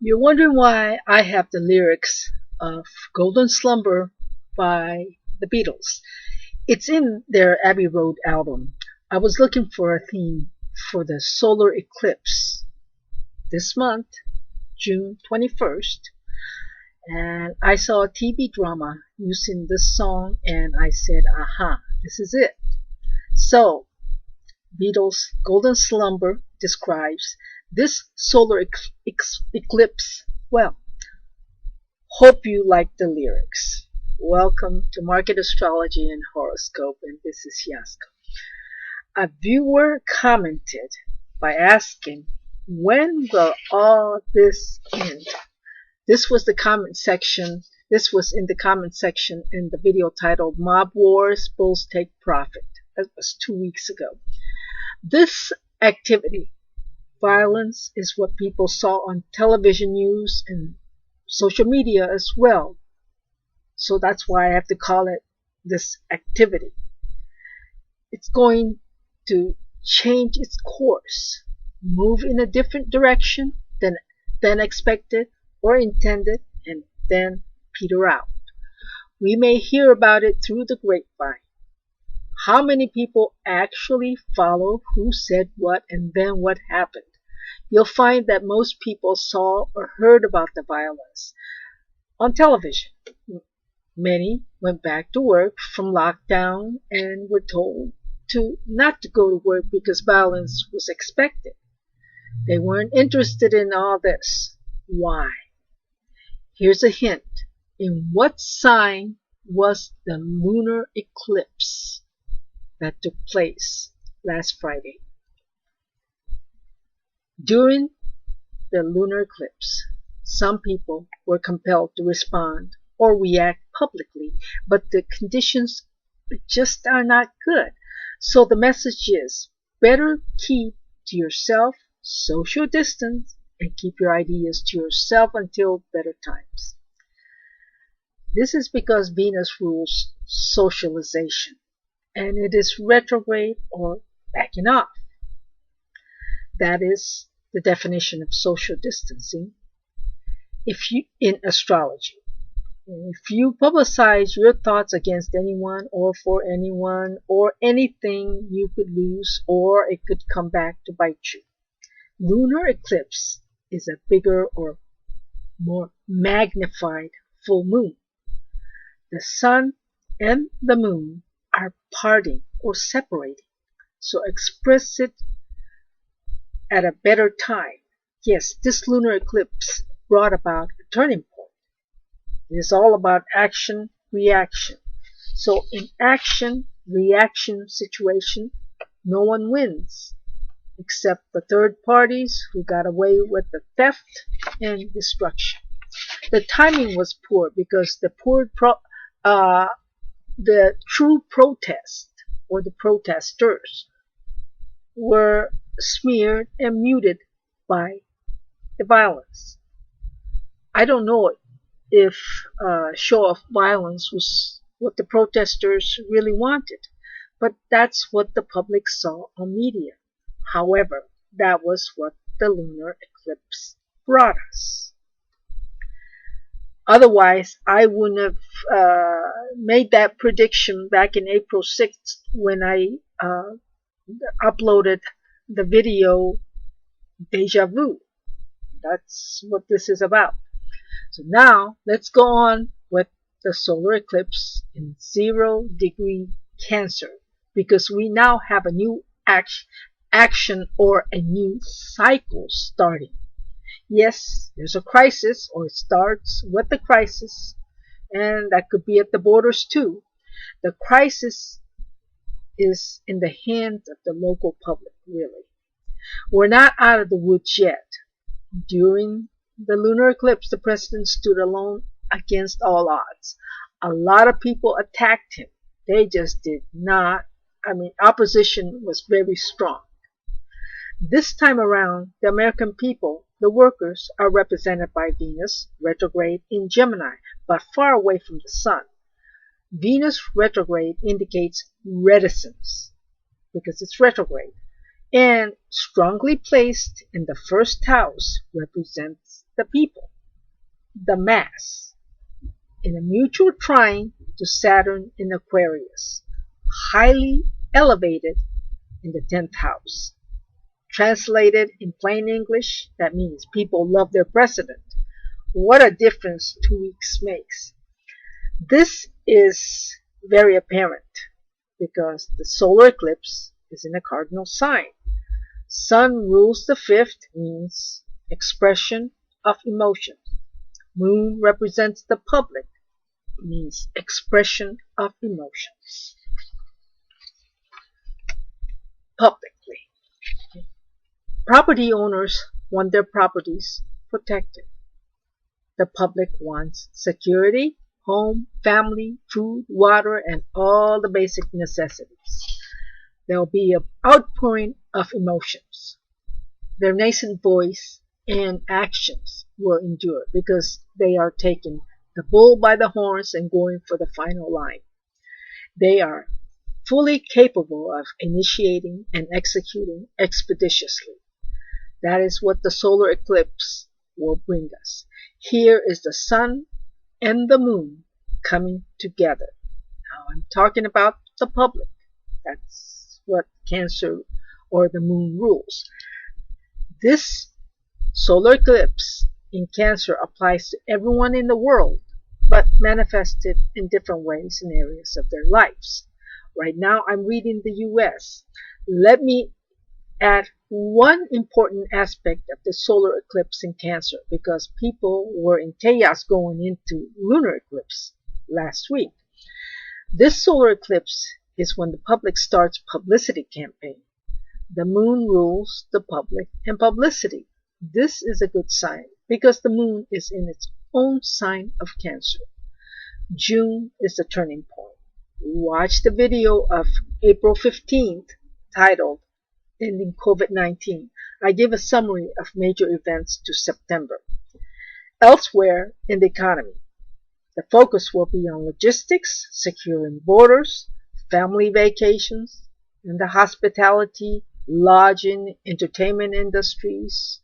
You're wondering why I have the lyrics of Golden Slumber by the Beatles. It's in their Abbey Road album. I was looking for a theme for the solar eclipse this month, June 21st, and I saw a TV drama using this song and I said, aha, this is it. So, Beatles' Golden Slumber describes this solar eclipse well. Hope you like the lyrics. Welcome to Market Astrology and Horoscope, and this is Yasko. A viewer commented by asking, when will all this end? This was the comment section. This was in the comment section in the video titled Mob Wars, Bulls Take Profit. That was 2 weeks ago. This activity, violence, is what people saw on television news and social media as well. So that's why I have to call it this activity. It's going to change its course, move in a different direction than expected or intended, and then peter out. We may hear about it through the grapevine. How many people actually follow who said what and then what happened? You'll find that most people saw or heard about the violence on television. Many went back to work from lockdown and were told not to go to work because violence was expected. They weren't interested in all this. Why? Here's a hint. In what sign was the lunar eclipse that took place last Friday? During the lunar eclipse, some people were compelled to respond or react publicly, but the conditions just are not good. So the message is, better keep to yourself, social distance, and keep your ideas to yourself until better times. This is because Venus rules socialization, and it is retrograde or backing off. That is the definition of social distancing in astrology. If you publicize your thoughts against anyone or for anyone or anything, you could lose or it could come back to bite you. Lunar eclipse is a bigger or more magnified full moon. The sun and the moon are parting or separating. So express it at a better time. Yes, this lunar eclipse brought about a turning point. It is all about action, reaction. So in action, reaction situation, no one wins except the third parties who got away with the theft and destruction. The timing was poor because the true protest or the protesters were smeared and muted by the violence. I don't know if show of violence was what the protesters really wanted, but that's what the public saw on media. However, that was what the lunar eclipse brought us. Otherwise, I wouldn't have made that prediction back in April 6th when I uploaded the video Deja Vu. That's what this is about. So now let's go on with the solar eclipse in 0° Cancer, because we now have a new action or a new cycle starting. Yes, there's a crisis, or it starts with the crisis, and that could be at the borders too. The crisis is in the hands of the local public, really. We're not out of the woods yet. During the lunar eclipse, the president stood alone against all odds. A lot of people attacked him. They just did not. Opposition was very strong. This time around, the American people, the workers, are represented by Venus, retrograde in Gemini, but far away from the sun. Venus retrograde indicates reticence because it's retrograde, and strongly placed in the first house represents the people, the mass, in a mutual trine to Saturn in Aquarius, highly elevated in the 10th house. Translated in plain English, that means people love their president. What a difference 2 weeks makes. This is very apparent because the solar eclipse is in a cardinal sign. Sun rules the fifth, means expression of emotion. Moon represents the public, means expression of emotions publicly. Property owners want their properties protected. The public wants security, home, family, food, water, and all the basic necessities. There will be an outpouring of emotions. Their nascent voice and actions will endure because they are taking the bull by the horns and going for the final line. They are fully capable of initiating and executing expeditiously. That is what the solar eclipse will bring us. Here is the sun and the moon coming together. Now I'm talking about the public. That's what Cancer or the moon rules. This solar eclipse in Cancer applies to everyone in the world, but manifested in different ways in areas of their lives. Right now I'm reading the US. Let me add one important aspect of the solar eclipse in Cancer, because people were in chaos going into lunar eclipse last week. This solar eclipse is when the public starts publicity campaign. The moon rules the public and publicity. This is a good sign because the moon is in its own sign of Cancer. June is the turning point. Watch the video of April 15th titled Ending COVID-19. I give a summary of major events to September. Elsewhere in the economy, the focus will be on logistics, securing borders, family vacations, and the hospitality, lodging, entertainment industries,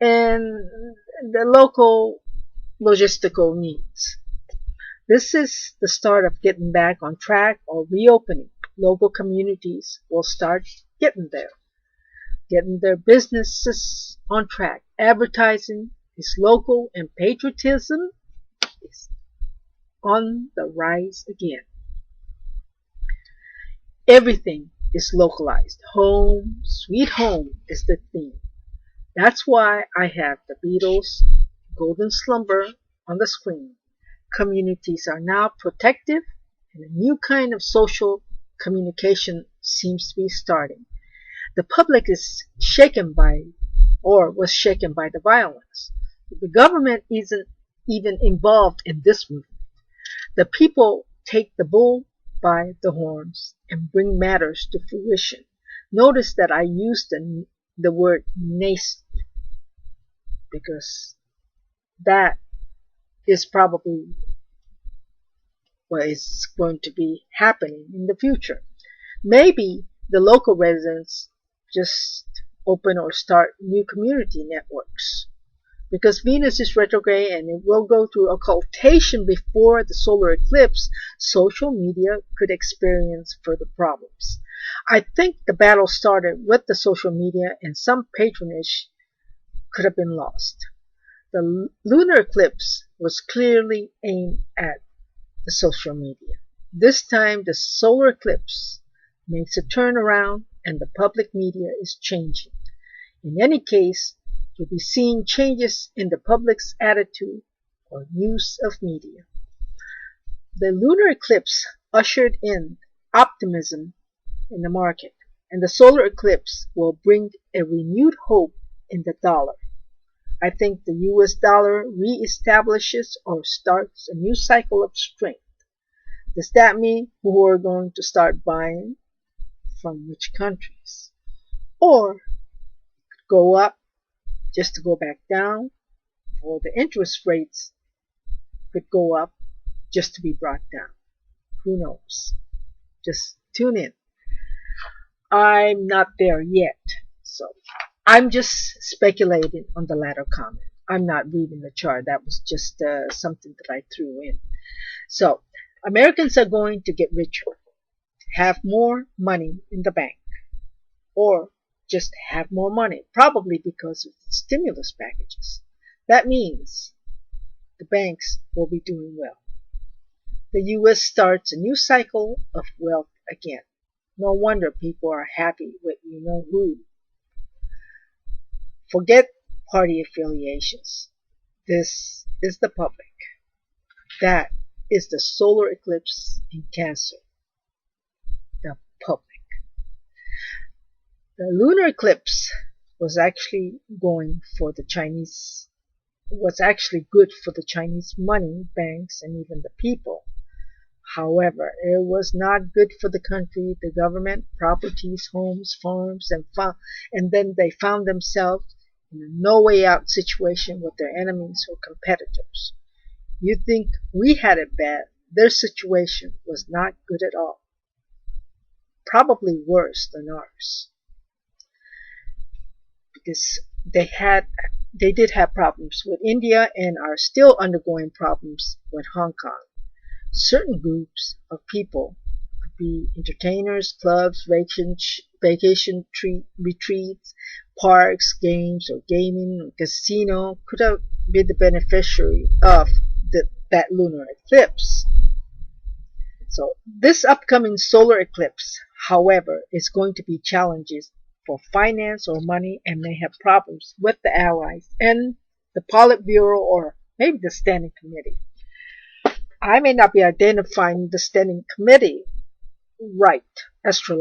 and the local logistical needs. This is the start of getting back on track or reopening. Local communities will start getting their businesses on track. Advertising is local and patriotism is on the rise again. Everything is localized. Home, sweet home is the theme. That's why I have the Beatles' Golden Slumber on the screen. Communities are now protective, and a new kind of social communication seems to be starting. The public is shaken by, or was shaken by, the violence. The government isn't even involved in this movement. The people take the bull by the horns and bring matters to fruition. Notice that I used the word nascent because that is probably what is going to be happening in the future. Maybe the local residents just open or start new community networks. Because Venus is retrograde and it will go through occultation before the solar eclipse, social media could experience further problems. I think the battle started with the social media and some patronage could have been lost. The lunar eclipse was clearly aimed at the social media. This time the solar eclipse makes a turnaround and the public media is changing. In any case, you'll be seeing changes in the public's attitude or use of media. The lunar eclipse ushered in optimism in the market, and the solar eclipse will bring a renewed hope in the dollar. I think the US dollar reestablishes or starts a new cycle of strength. Does that mean who are going to start buying from which countries? Or go up just to go back down, or the interest rates could go up just to be brought down. Who knows? Just tune in. I'm not there yet, so I'm just speculating on the latter comment. I'm not reading the chart. That was just something that I threw in. So, Americans are going to get richer, have more money in the bank, or just have more money, probably because of stimulus packages. That means the banks will be doing well. The U.S. starts a new cycle of wealth again. No wonder people are happy with you know who. Forget party affiliations. This is the public. That is the solar eclipse in Cancer. The public. The lunar eclipse was actually going for the Chinese, was actually good for the Chinese money, banks, and even the people. However, it was not good for the country, the government, properties, homes, farms, and then they found themselves in a no way out situation with their enemies or competitors. You think we had it bad, their situation was not good at all. Probably worse than ours. Because they did have problems with India and are still undergoing problems with Hong Kong. Certain groups of people could be entertainers, clubs, vacation retreats, parks, games, or gaming, or casino could have been the beneficiary of that lunar eclipse. So this upcoming solar eclipse, however, is going to be challenges for finance or money and may have problems with the allies and the Politburo or maybe the Standing Committee. I may not be identifying the Standing Committee right, astrologically.